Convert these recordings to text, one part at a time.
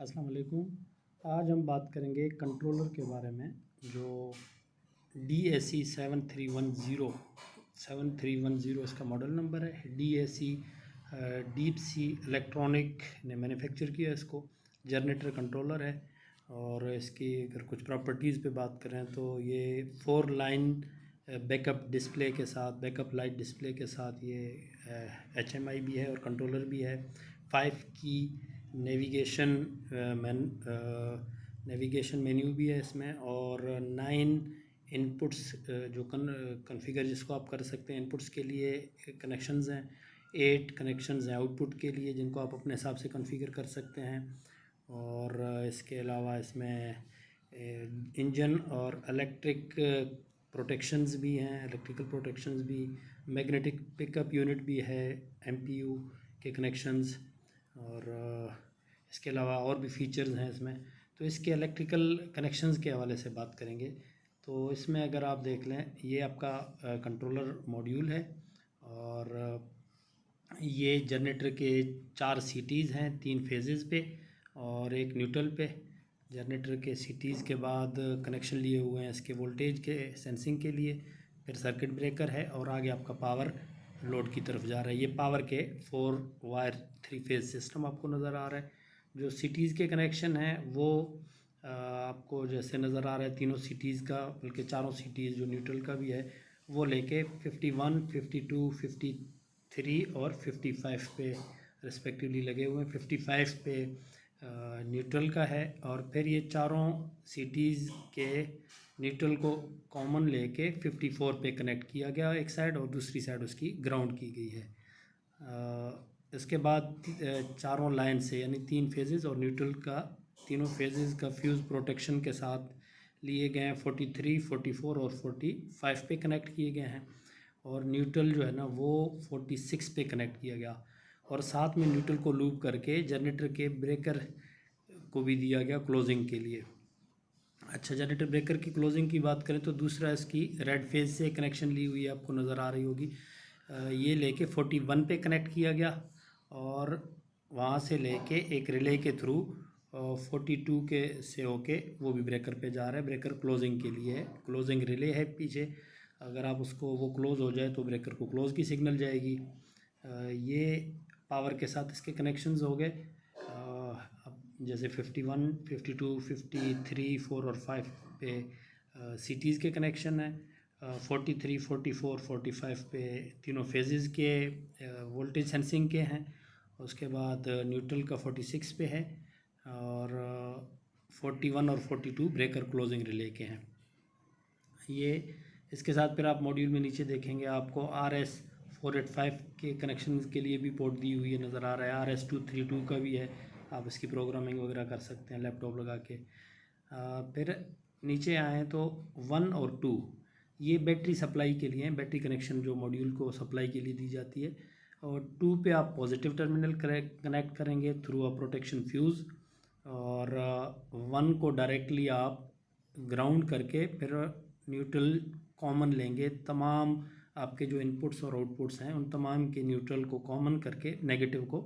अस्सलाम वालेकुम। आज हम बात करेंगे कंट्रोलर के बारे में जो DSE 7310 इसका मॉडल नंबर है। DSE डीपसी इलेक्ट्रॉनिक ने मैन्युफैक्चर किया इसको। जनरेटर कंट्रोलर है और इसकी अगर कुछ प्रॉपर्टीज़ पे बात करें तो ये 4 लाइन बैकअप डिस्प्ले के साथ, बैकअप लाइट डिस्प्ले के साथ ये HMI भी है और कंट्रोलर भी है। 5 की नेविगेशन मेन्यू भी है इसमें और 9 इनपुट्स जो कॉन्फ़िगर जिसको आप कर सकते हैं। इनपुट्स के लिए कनेक्शंस हैं, 8 कनेक्शंस हैं आउटपुट के लिए जिनको आप अपने हिसाब से कॉन्फ़िगर कर सकते हैं। और इसके अलावा इसमें इंजन और इलेक्ट्रिक प्रोटेक्शंस भी हैं, इलेक्ट्रिकल प्रोटेक्शंस भी, मैग्नेटिक पिकअप यूनिट भी है, MPU के कनेक्शंस और इसके अलावा और भी फीचर्स हैं इसमें। तो इसके इलेक्ट्रिकल कनेक्शंस के हवाले से बात करेंगे। तो इसमें अगर आप देख लें, ये आपका कंट्रोलर मॉड्यूल है और ये जनरेटर के 4 सीटीज़ हैं, 3 फेजेज़ पे और एक न्यूट्रल पे। जनरेटर के सीटीज़ के बाद कनेक्शन लिए हुए हैं इसके वोल्टेज के सेंसिंग के लिए, फिर सर्किट ब्रेकर है और आगे आपका पावर लोड की तरफ जा रहा है। ये पावर के 4 वायर 3 फेज सिस्टम आपको नज़र आ रहा है। जो सिटीज़ के कनेक्शन हैं वो आपको जैसे नज़र आ रहा है, तीनों सिटीज़ का, बल्कि चारों सिटीज़ जो न्यूट्रल का भी है वो लेके 51, 52, 53 और 55 पे रिस्पेक्टिवली लगे हुए हैं। 55 पे न्यूट्रल का है और फिर ये चारों सिटीज़ के न्यूट्रल को कॉमन लेके 54 पे कनेक्ट किया गया एक साइड और दूसरी साइड उसकी ग्राउंड की गई है। इसके बाद चारों लाइन से यानी 3 फेजेस और न्यूट्रल का तीनों फेजेस का फ्यूज़ प्रोटेक्शन के साथ लिए गए हैं। 43, 44 और 45 पे कनेक्ट किए गए हैं और न्यूट्रल जो है ना वो 46 पे कनेक्ट किया गया और साथ में न्यूट्रल को लूप करके जनरेटर के ब्रेकर को भी दिया गया क्लोजिंग के लिए। अच्छा, जनरेटर ब्रेकर की क्लोजिंग की बात करें तो दूसरा इसकी रेड फेज से कनेक्शन ली हुई है, आपको नज़र आ रही होगी। ये लेके 41 पे कनेक्ट किया गया और वहाँ से लेके एक रिले के थ्रू 42 के से होके वो भी ब्रेकर पे जा रहा है। ब्रेकर क्लोजिंग के लिए है, क्लोजिंग रिले है पीछे। अगर आप उसको वो क्लोज़ हो जाए तो ब्रेकर को क्लोज़ की सिग्नल जाएगी। ये पावर के साथ इसके कनेक्शंस हो गए। अब जैसे 51, 52, 53, 4 और 5 पे सिटीज़ के कनेक्शन है। 43, 44, 45 पे तीनों फेजेस के वोल्टेज सेंसिंग के हैं। उसके बाद न्यूट्रल का 46 पे है और 41 और 42 ब्रेकर क्लोजिंग रिले के हैं। ये इसके साथ फिर आप मॉड्यूल में नीचे देखेंगे आपको RS485 के कनेक्शन के लिए भी पोर्ट दी हुई है, नज़र आ रहा है। RS232 का भी है, आप इसकी प्रोग्रामिंग वगैरह कर सकते हैं लैपटॉप लगा के। फिर नीचे आएँ तो 1 और 2 ये बैटरी सप्लाई के लिए हैं, बैटरी कनेक्शन जो मॉड्यूल को सप्लाई के लिए दी जाती है। और 2 पे आप पॉजिटिव टर्मिनल कनेक्ट करेंगे थ्रू अ प्रोटेक्शन फ्यूज़ और 1 को डायरेक्टली आप ग्राउंड करके फिर न्यूट्रल कॉमन लेंगे। तमाम आपके जो इनपुट्स और आउटपुट्स हैं उन तमाम के न्यूट्रल को कॉमन करके, नेगेटिव को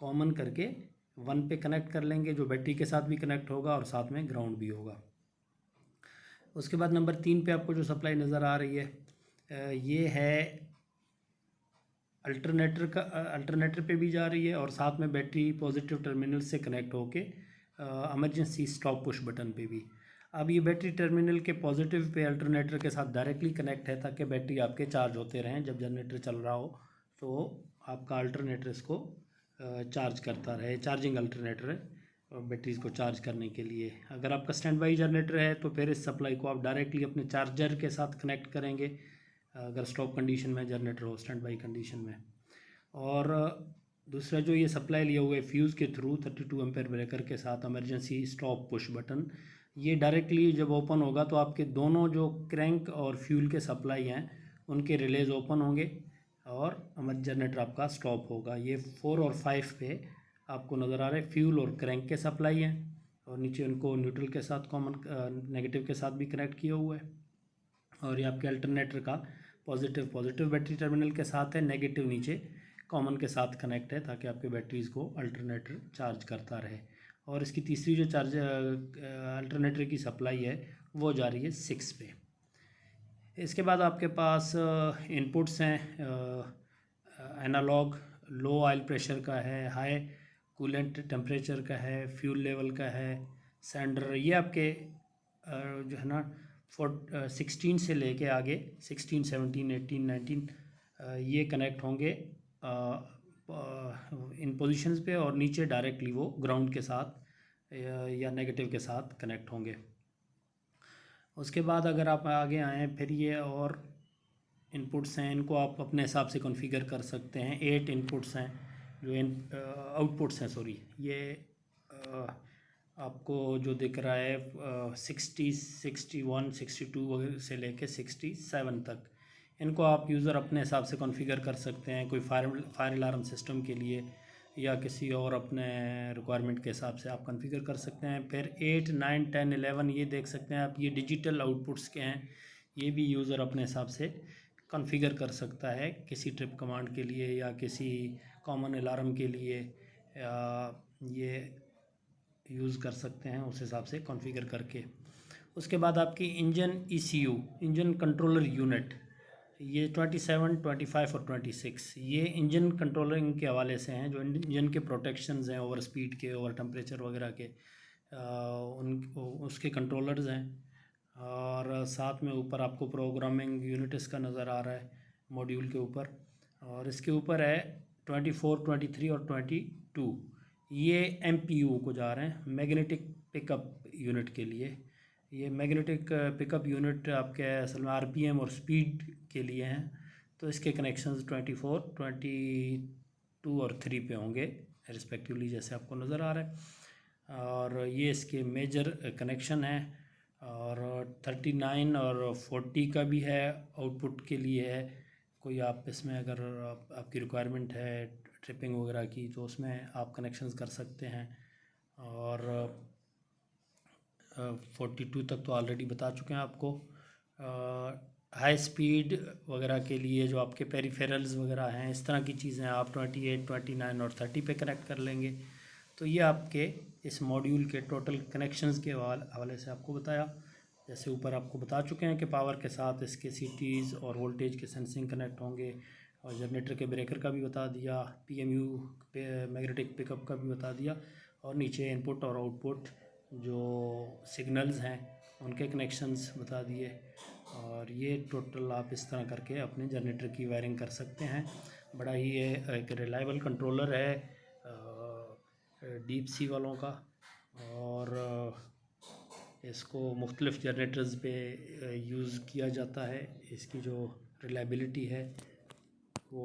कॉमन करके 1 पे कनेक्ट कर लेंगे, जो बैटरी के साथ भी कनेक्ट होगा और साथ में ग्राउंड भी होगा। उसके बाद नंबर 3 पे आपको जो सप्लाई नज़र आ रही है ये है अल्टरनेटर पे भी जा रही है और साथ में बैटरी पॉजिटिव टर्मिनल से कनेक्ट होके इमरजेंसी स्टॉप पुश बटन पे भी। अब ये बैटरी टर्मिनल के पॉजिटिव पे अल्टरनेटर के साथ डायरेक्टली कनेक्ट है ताकि बैटरी आपके चार्ज होते रहें। जब जनरेटर चल रहा हो तो आपका अल्टरनेटर इसको चार्ज करता रहे। चार्जिंग अल्टरनेटर है बैटरीज़ को चार्ज करने के लिए। अगर आपका स्टैंड बाई जनरेटर है तो फिर इस सप्लाई को आप डायरेक्टली अपने चार्जर के साथ कनेक्ट करेंगे अगर स्टॉप कंडीशन में जनरेटर हो, स्टैंड बाई कंडीशन में। और दूसरा जो ये सप्लाई लिया हुआ है फ्यूज़ के थ्रू 32 एम्पेयर ब्रेकर के साथ इमरजेंसी स्टॉप पुश बटन, ये डायरेक्टली जब ओपन होगा तो आपके दोनों जो क्रैंक और फ्यूल के सप्लाई हैं उनके रिलेज ओपन होंगे और जनरेटर आपका स्टॉप होगा। ये 4 और 5 पे आपको नज़र आ रहा है फ्यूल और क्रैंक के सप्लाई हैं और नीचे उनको न्यूट्रल के साथ कॉमन नेगेटिव के साथ भी कनेक्ट किया हुआ है। और ये आपके अल्टरनेटर का पॉजिटिव बैटरी टर्मिनल के साथ है, नेगेटिव नीचे कॉमन के साथ कनेक्ट है ताकि आपके बैटरीज़ को अल्टरनेटर चार्ज करता रहे। और इसकी तीसरी जो चार्ज अल्टरनेटर की सप्लाई है वो जा रही है 6 पे। इसके बाद आपके पास इनपुट्स हैं, एनालॉग लो ऑयल प्रेशर का है, हाई कूलेंट टेम्परेचर का है, फ्यूल लेवल का है, सेंडर। ये आपके जो है ना 16 से लेके आगे 16, 17, 18, 19 ये कनेक्ट होंगे इन पोजीशंस पे, और नीचे डायरेक्टली वो ग्राउंड के साथ या नेगेटिव के साथ कनेक्ट होंगे। उसके बाद अगर आप आगे आएँ, फिर ये और इनपुट्स हैं, इनको आप अपने हिसाब से कॉन्फ़िगर कर सकते हैं। 8 इनपुट्स हैं जो आउटपुट्स हैं, सॉरी, ये आपको जो दिख रहा है 60, 61, 62 वगैरह से लेके 67 तक, इनको आप यूज़र अपने हिसाब से कॉन्फ़िगर कर सकते हैं, कोई फायर अलार्म सिस्टम के लिए या किसी और अपने रिक्वायरमेंट के हिसाब से आप कॉन्फ़िगर कर सकते हैं। फिर 8, 9, 10, 11 ये देख सकते हैं आप, ये डिजिटल आउटपुट्स के हैं, ये भी यूज़र अपने हिसाब से कॉन्फ़िगर कर सकता है किसी ट्रिप कमांड के लिए या किसी कॉमन अलार्म के लिए, ये यूज़ कर सकते हैं उस हिसाब से कॉन्फ़िगर करके। उसके बाद आपकी engine ECU, engine controller unit, ये 27, 25 और 26 ये इंजन कंट्रोलिंग के हवाले से हैं, जो इंजन के प्रोटेक्शंस हैं ओवर स्पीड के, ओवर टेम्परेचर वगैरह के, उन उसके कंट्रोलर्स हैं। और साथ में ऊपर आपको प्रोग्रामिंग यूनिट इसका नज़र आ रहा है मॉड्यूल के ऊपर, और इसके ऊपर है 24, 23 और 22, ये MPU को जा रहे हैं, मैग्नेटिक पिकअप यूनिट के लिए। ये मैग्नेटिक पिकअप यूनिट आपके असल में RPM और स्पीड के लिए हैं, तो इसके कनेक्शंस 24, 22 और 3 पे होंगे रिस्पेक्टिवली, जैसे आपको नज़र आ रहा है। और ये इसके मेजर कनेक्शन हैं, और 39 और 40 का भी है, आउटपुट के लिए है। कोई आप इसमें अगर आपकी रिक्वायरमेंट है ट्रिपिंग वगैरह की, तो उसमें आप कनेक्शंस कर सकते हैं। और 42 तक तो ऑलरेडी बता चुके हैं आपको। हाई स्पीड वगैरह के लिए जो आपके पेरिफेरल्स वगैरह हैं, इस तरह की चीज़ें आप 28, 29 और 30 पे कनेक्ट कर लेंगे। तो ये आपके इस मॉड्यूल के टोटल कनेक्शंस के हवाले से आपको बताया। जैसे ऊपर आपको बता चुके हैं कि पावर के साथ इसके CTs और वोल्टेज के सेंसिंग कनेक्ट होंगे, और जनरेटर के ब्रेकर का भी बता दिया, PMU मैग्नेटिक पिकअप का भी बता दिया, और नीचे इनपुट और आउटपुट जो सिग्नल्स हैं उनके कनेक्शंस बता दिए। और ये टोटल आप इस तरह करके अपने जनरेटर की वायरिंग कर सकते हैं। बड़ा ही ये एक रिलायबल कंट्रोलर है डीप सी वालों का, और इसको मुख्तलिफ़ जनरेटर्स पे यूज़ किया जाता है। इसकी जो रिलायबिलिटी है वो